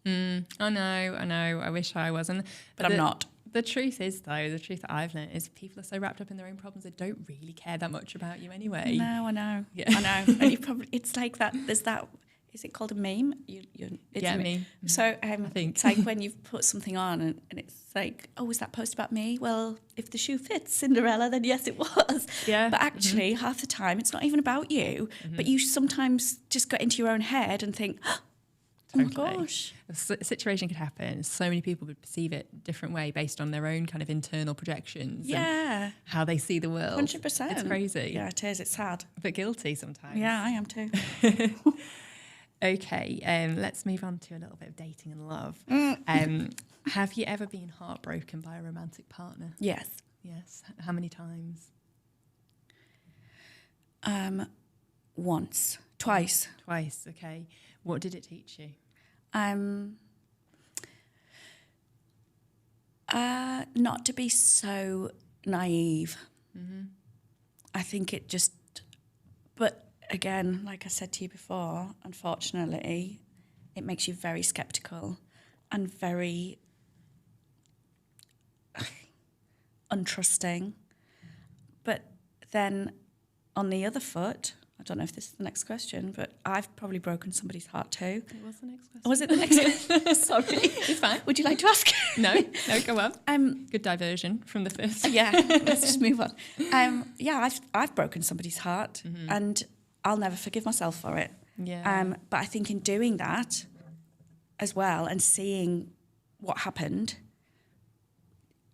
I know, I wish I wasn't. But I'm not. The truth is, though, the truth that I've learned is people are so wrapped up in their own problems, they don't really care that much about you anyway. No, I know. Yeah. I know. And you probably, it's like that, there's that... Is it called a meme? It's a meme. So I think. It's like when you've put something on and it's like, oh, is that post about me? Well, if the shoe fits Cinderella, then yes, it was. Yeah. But actually, half the time, it's not even about you. But you sometimes just get into your own head and think, oh my gosh. A situation could happen. So many people would perceive it a different way based on their own kind of internal projections. Yeah. And how they see the world. 100%. It's crazy. Yeah, it is. It's sad. But guilty sometimes. Yeah, I am too. Okay, let's move on to a little bit of dating and love. Have you ever been heartbroken by a romantic partner? Yes. Yes. How many times? Once. Twice. Twice, okay. What did it teach you? Not to be so naive. I think it just... But... Again, like I said to you before, unfortunately, it makes you very sceptical and very untrusting. But then on the other foot, I don't know if this is the next question, but I've probably broken somebody's heart too. It was the next question. Was it the next question? Sorry. It's fine. Would you like to ask? No, go on. Good diversion from the first. Yeah, let's just move on. I've broken somebody's heart and I'll never forgive myself for it. Yeah. But I think in doing that as well and seeing what happened,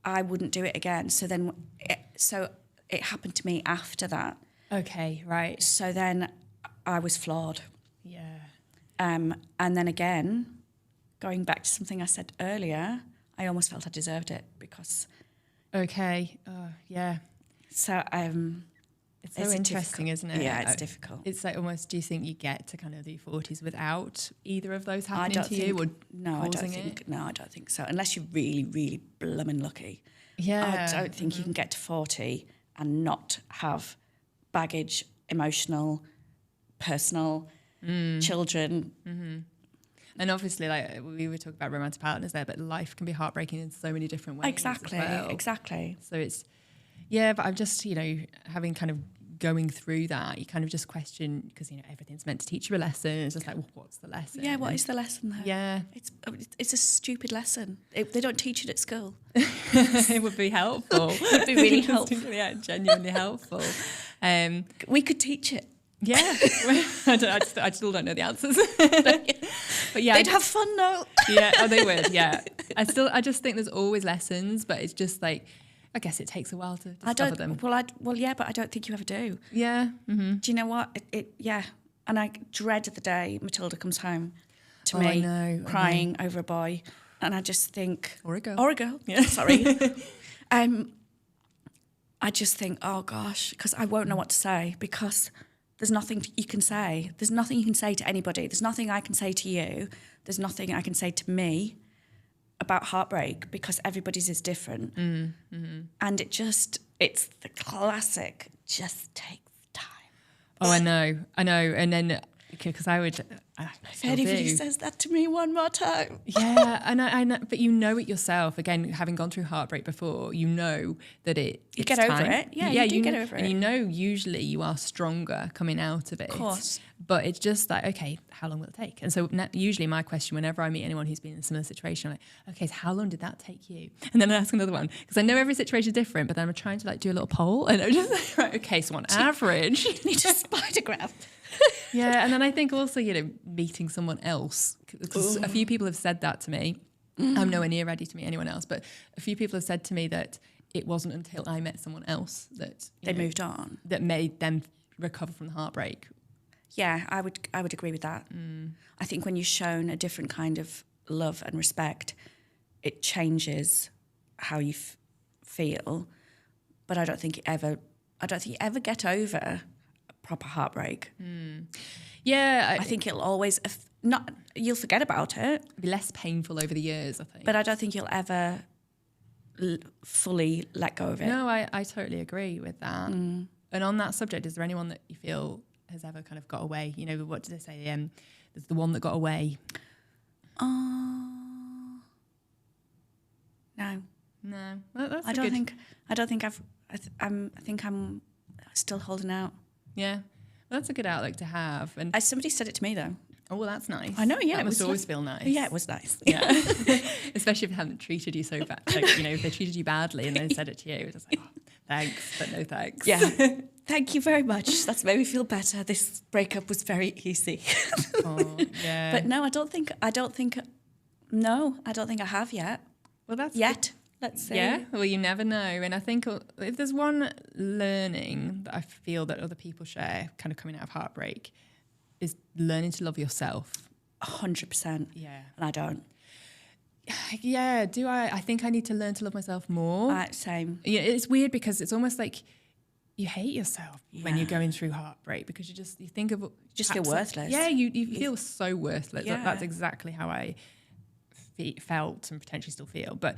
I wouldn't do it again. So then, it happened to me after that. Okay, right. So then I was flawed. Yeah. And then again, going back to something I said earlier, I almost felt I deserved it because... Okay. Oh, yeah. So, it's so interesting, isn't it? Yeah, it's difficult. It's like almost, do you think you get to kind of the 40s without either of those happening to you? I don't think so. Unless you're really, really blooming lucky. Yeah. I don't think you can get to 40 and not have baggage, emotional, personal, children. And obviously, like we were talking about romantic partners there, but life can be heartbreaking in so many different ways. Exactly. So it's, but I'm just, having kind of going through that, you kind of just question, because, everything's meant to teach you a lesson. It's just like, well, what's the lesson? Yeah, what is the lesson though? Yeah. It's a stupid lesson. They don't teach it at school. It would be helpful. It would be really helpful. Yeah, genuinely helpful. We could teach it. Yeah. I still don't know the answers. But yeah, they'd have fun though. Yeah, oh, they would. Yeah, I just think there's always lessons, but it's just like, I guess it takes a while to discover them. Well, yeah, but I don't think you ever do. Yeah. Mm-hmm. Do you know what? Yeah, and I dread the day Matilda comes home to me, I know, crying over a boy, and I just think, or a girl. Yeah, sorry. I just think, oh gosh, because I won't know what to say, because there's nothing you can say. There's nothing you can say to anybody. There's nothing I can say to you. There's nothing I can say to me about heartbreak, because everybody's is different. Mm-hmm. And it's the classic, just takes time. Oh, I know. And then, because I would... If anybody says that to me one more time. Yeah, and I know, but you know it yourself. Again, having gone through heartbreak before, you know that you get over it. Yeah, you do get over it. And you know usually you are stronger coming out of it. Of course. But it's just like, okay, how long will it take? And so usually my question whenever I meet anyone who's been in a similar situation, I'm like, okay, so how long did that take you? And then I ask another one, because I know every situation is different, but then I'm trying to like do a little poll, and I'm just like, right, okay, so on average. You need a spider graph. Yeah, and then I think also, meeting someone else, because a few people have said that to me. I'm nowhere near ready to meet anyone else, but a few people have said to me that it wasn't until I met someone else that they moved on, that made them recover from the heartbreak. Yeah, I would agree with that. I think when you're shown a different kind of love and respect, it changes how you feel. But I don't think you ever get over proper heartbreak. Yeah, I think it'll always you'll forget about it. Be less painful over the years, I think. But I don't think you'll ever fully let go of it. No, I totally agree with that. And on that subject, is there anyone that you feel has ever kind of got away? What did they say? There's the one that got away. No. No, that's I think I'm still holding out. Yeah, that's a good outlook to have. And somebody said it to me though. Oh, well, that's nice. I know, yeah. That must always feel nice. Yeah, it was nice. Yeah. Especially if they haven't treated you so bad. Like, if they treated you badly and then said it to you, it's just like, oh, thanks, but no thanks. Yeah. Thank you very much. That's made me feel better. This breakup was very easy. Oh, yeah. But no, I don't think I have yet. Well, that's yet. Good. Let's see. Yeah, well, you never know. And I think if there's one learning that I feel that other people share kind of coming out of heartbreak, is learning to love yourself. 100%. Yeah. And I don't. Yeah, do I? I think I need to learn to love myself more. Same. Yeah, it's weird because it's almost like you hate yourself when you're going through heartbreak, because you think of... Just feel worthless. Yeah, you feel so worthless. Yeah. That's exactly how I felt and potentially still feel. But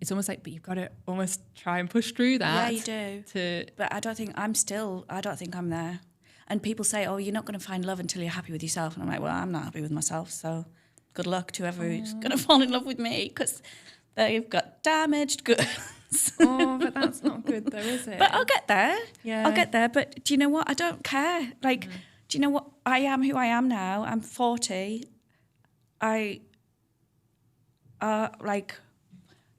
it's almost like, but you've got to almost try and push through that. Yeah, you do. But I don't think I'm there. And people say, oh, you're not going to find love until you're happy with yourself. And I'm like, well, I'm not happy with myself. So good luck to whoever's going to fall in love with me, because they've got damaged goods. Oh, but that's not good though, is it? But I'll get there. Yeah. I'll get there. But do you know what? I don't care. Like, do you know what? I am who I am now. I'm 40.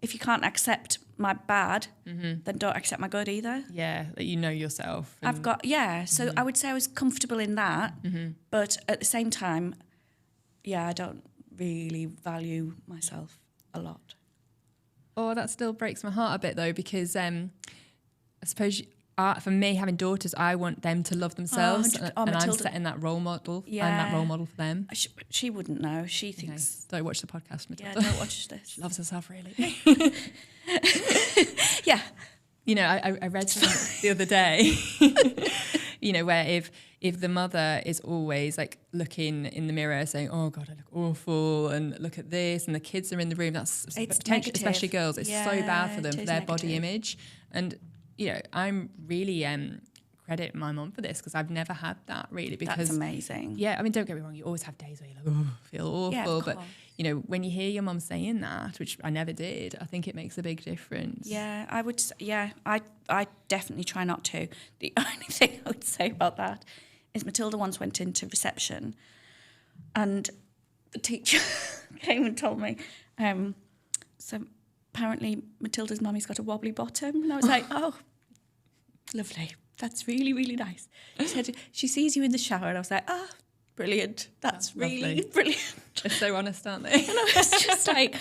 If you can't accept my bad, then don't accept my good either. Yeah, that you know yourself. So I would say I was comfortable in that, but at the same time, I don't really value myself a lot. Oh, that still breaks my heart a bit though, because I suppose for me, having daughters, I want them to love themselves, and I'm setting that role model. Yeah. I'm that role model for them. She wouldn't know. She thinks... Don't watch the podcast, Matilda. Yeah, don't watch this. She loves herself, really. Yeah. I read something the other day, where if the mother is always like looking in the mirror saying, oh God, I look awful, and look at this, and the kids are in the room, that's potentially, especially girls, it's so bad for them, for their body image. And I'm really credit my mum for this, because I've never had that really. Because that's amazing. Yeah, I mean, don't get me wrong, you always have days where you're like, oh, feel awful, but when you hear your mum saying that, which I never did, I think it makes a big difference. Yeah, I would. Yeah, I definitely try not to. The only thing I would say about that is Matilda once went into reception, and the teacher came and told me, so apparently Matilda's mummy's got a wobbly bottom, and I was like, oh, lovely. That's really, really nice. She said, she sees you in the shower, and I was like, oh, brilliant. That's really lovely. brilliant. They're so honest, aren't they? And I was just like,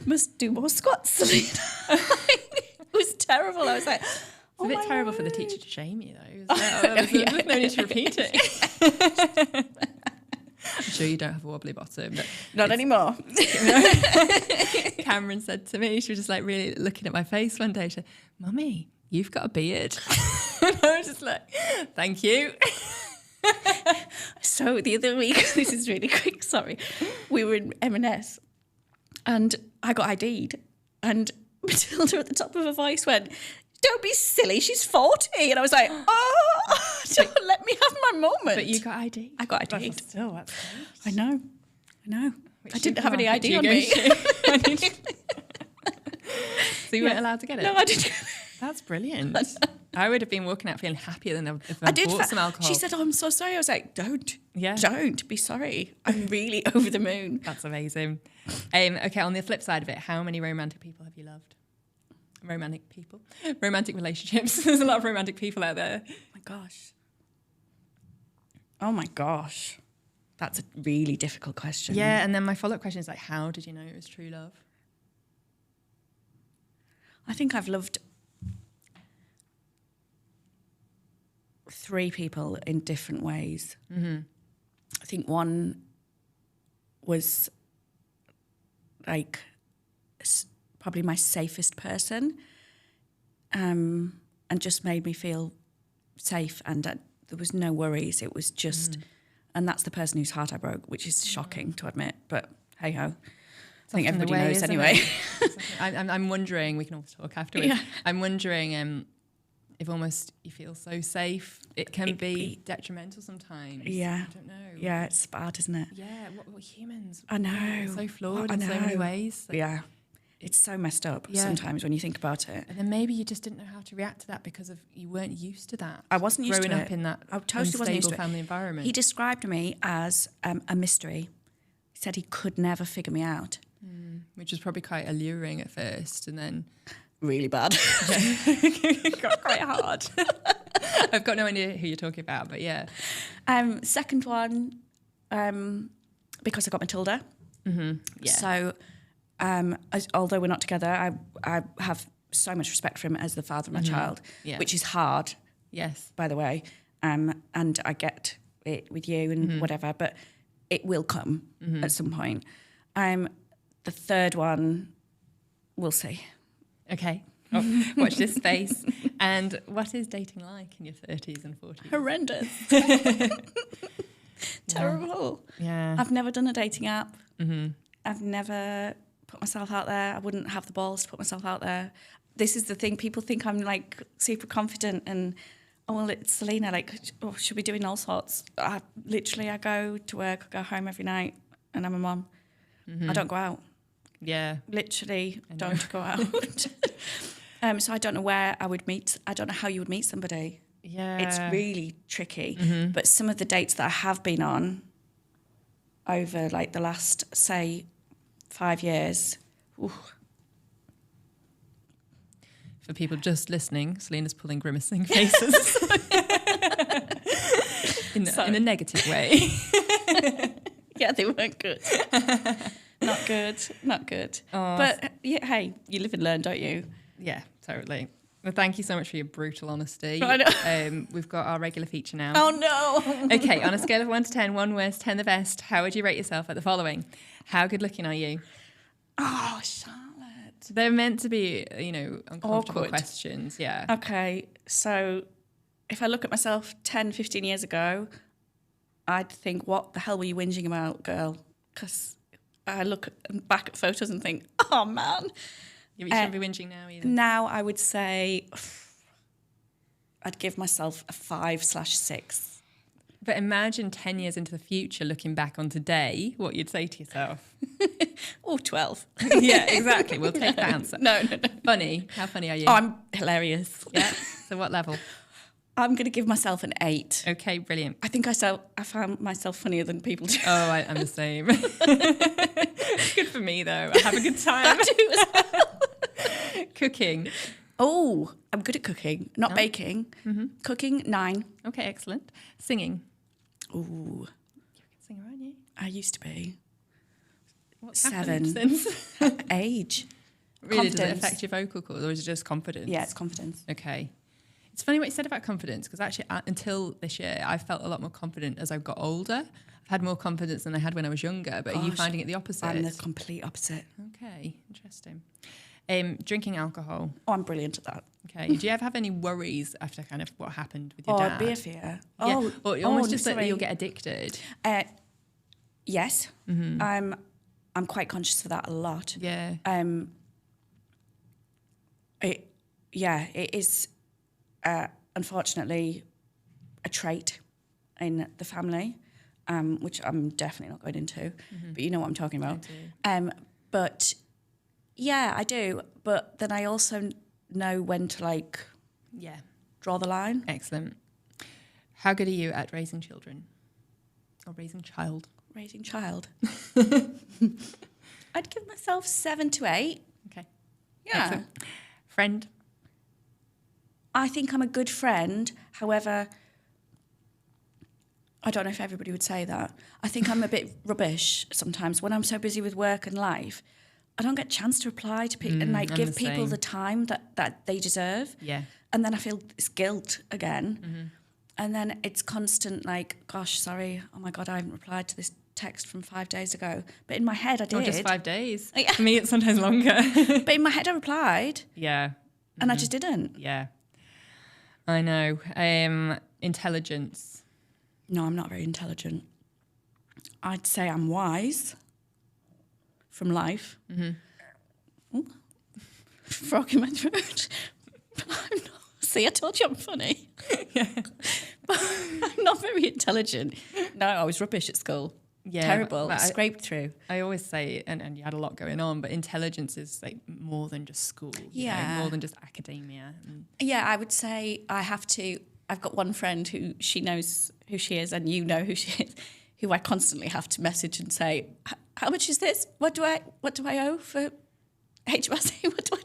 must do more squats, Selena. It was terrible. I was like, It's a bit terrible for the teacher to shame you, though, isn't it? There's no need to repeat it. I'm sure you don't have a wobbly bottom. But not anymore. Cameron said to me, she was just like really looking at my face one day. She said, Mummy, you've got a beard. And I was just like, thank you. So the other week, this is really quick, sorry, we were in M&S and I got ID'd and Matilda at the top of her voice went, don't be silly, she's 40. And I was like, oh, don't let me have my moment. But you got ID. I got ID'd. Still, that's I great. know. Which I didn't have any ID on me. So you weren't allowed to get it? No, I didn't. That's brilliant. I would have been walking out feeling happier than if I did. bought some alcohol. She said, oh, I'm so sorry. I was like, don't be sorry. I'm really over the moon. That's amazing. Okay, on the flip side of it, how many romantic people have you loved? Romantic relationships. There's a lot of romantic people out there. Oh my gosh. That's a really difficult question. Yeah, and then my follow-up question is like, how did you know it was true love? I think I've loved 3 people in different ways. Mm-hmm. I think one was like probably my safest person, and just made me feel safe, and there was no worries. It was just, and that's the person whose heart I broke, which is shocking to admit, but hey ho. I think everybody knows anyway. I'm wondering, we can always talk afterwards. Yeah. I'm wondering if almost you feel so safe, it can be detrimental sometimes. Yeah. I don't know. Yeah, it's bad, isn't it? Yeah, what humans. I know. So flawed in so many ways. Yeah. It's so messed up sometimes when you think about it. And then maybe you just didn't know how to react to that because you weren't used to that. I wasn't used to it. Growing up in that unstable family environment. He described me as a mystery. He said he could never figure me out. Which was probably quite alluring at first, and then really bad. It got quite hard. I've got no idea who you're talking about, but yeah. Second one, because I got Matilda. Mm-hmm. Yeah. So, although we're not together, I have so much respect for him as the father of my child, which is hard. Yes. By the way, and I get it with you and whatever, but it will come at some point. The third one, we'll see. Okay. Oh, watch this space. And what is dating like in your 30s and 40s? Horrendous. Terrible. Yeah. I've never done a dating app. Mm-hmm. I've never put myself out there. I wouldn't have the balls to put myself out there. This is the thing. People think I'm like super confident and, oh, well, it's Selena. Like, oh, she'll be doing all sorts. I go to work, I go home every night, and I'm a mum. Mm-hmm. I don't go out. Yeah. Literally don't go out. So I don't know where I would meet. I don't know how you would meet somebody. Yeah. It's really tricky. Mm-hmm. But some of the dates that I have been on over like the last, say, 5 years. Ooh. For people just listening, Selena's pulling grimacing faces. in a negative way. Yeah, they weren't good. Not good. Oh. But yeah, hey, you live and learn, don't you? Yeah, totally. Well, thank you so much for your brutal honesty. I know. We've got our regular feature now. Oh no. Okay, on a scale of 1 to 10, 1 worst, 10 the best, how would you rate yourself at the following? How good looking are you? Oh, Charlotte. They're meant to be, uncomfortable awkward questions. Yeah. Okay, so if I look at myself 10, 15 years ago, I'd think, what the hell were you whinging about, girl? Because I look back at photos and think, oh, man. You shouldn't be whinging now either. Now I would say I'd give myself a 5/6. But imagine 10 years into the future, looking back on today, what you'd say to yourself. Or 12. Yeah, exactly. We'll take that answer. No. Funny. How funny are you? Oh, I'm hilarious. Yeah. So what level? I'm going to give myself an 8. Okay, brilliant. I think I found myself funnier than people do. Oh, I'm the same. Good for me, though. I have a good time. I do as well. Cooking. Oh, I'm good at cooking, not baking. Mm-hmm. Cooking, 9. Okay, excellent. Singing. Ooh, singer, aren't you? I used to be. What's 7. happened since? Age. Really, does it Confidence. affect your vocal cords, or is it just confidence? Yeah, it's confidence. Okay. It's funny what you said about confidence, because actually until this year, I felt a lot more confident as I got older. I've had more confidence than I had when I was younger, but are you finding it the opposite? I'm the complete opposite. Okay, interesting. Drinking alcohol. Oh, I'm brilliant at that. Okay. Do you ever have any worries after kind of what happened with your dad? Beer fear. Yeah. Or almost just that sorry. you'll get addicted. Yes. I'm quite conscious of that a lot. Yeah. It is unfortunately a trait in the family, which I'm definitely not going into, but you know what I'm talking about. I do. But yeah, I do. But then I also know when to draw the line. Excellent. How good are you at raising children or raising child? Raising child. I'd give myself 7 to 8. Okay. Yeah. Excellent. Friend. I think I'm a good friend. However, I don't know if everybody would say that. I think I'm a bit rubbish sometimes. When I'm so busy with work and life, I don't get a chance to reply to people and give people the time that they deserve. Yeah. And then I feel this guilt again. And then it's constant gosh, sorry, oh my God, I haven't replied to this text from 5 days ago. But in my head, I did. Or just 5 days. Yeah. For me, it's sometimes longer. But in my head, I replied. Yeah. And I just didn't. Yeah. I know. Intelligence. No, I'm not very intelligent. I'd say I'm wise from life. Ooh, frog in my throat. But I'm not. See, I told you I'm funny. Yeah. But I'm not very intelligent. No, I was rubbish at school. Yeah, Terrible. but Scraped through. I always say, and you had a lot going on, but intelligence is more than just school. Yeah. More than just academia. Yeah, I would say I've got one friend who she knows who she is, and you know who she is, who I constantly have to message and say, how much is this? What do I owe for HMRC? What do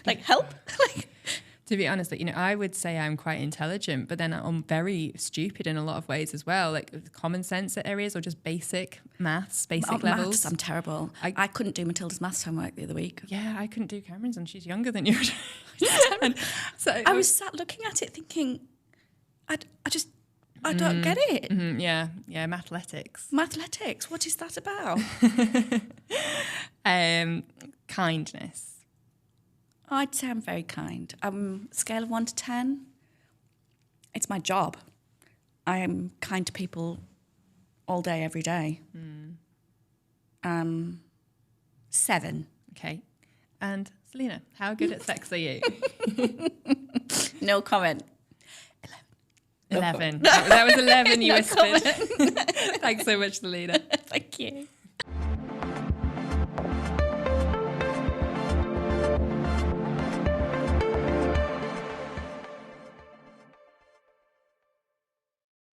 I, help? To be honest, I would say I'm quite intelligent, but then I'm very stupid in a lot of ways as well, common sense areas or just basic maths, basic levels. Maths, I'm terrible. I couldn't do Matilda's maths homework the other week. Yeah, I couldn't do Cameron's, and she's younger than you. So I was sat looking at it thinking, I don't get it. Yeah, mathletics. Mathletics, what is that about? Kindness. I'd say I'm very kind. Scale of 1 to 10, it's my job. I am kind to people all day, every day. 7. Okay. And Selena, how good at sex are you? No comment. 11. That was 11 you whispered. Comment. Thanks so much, Selena. Thank you.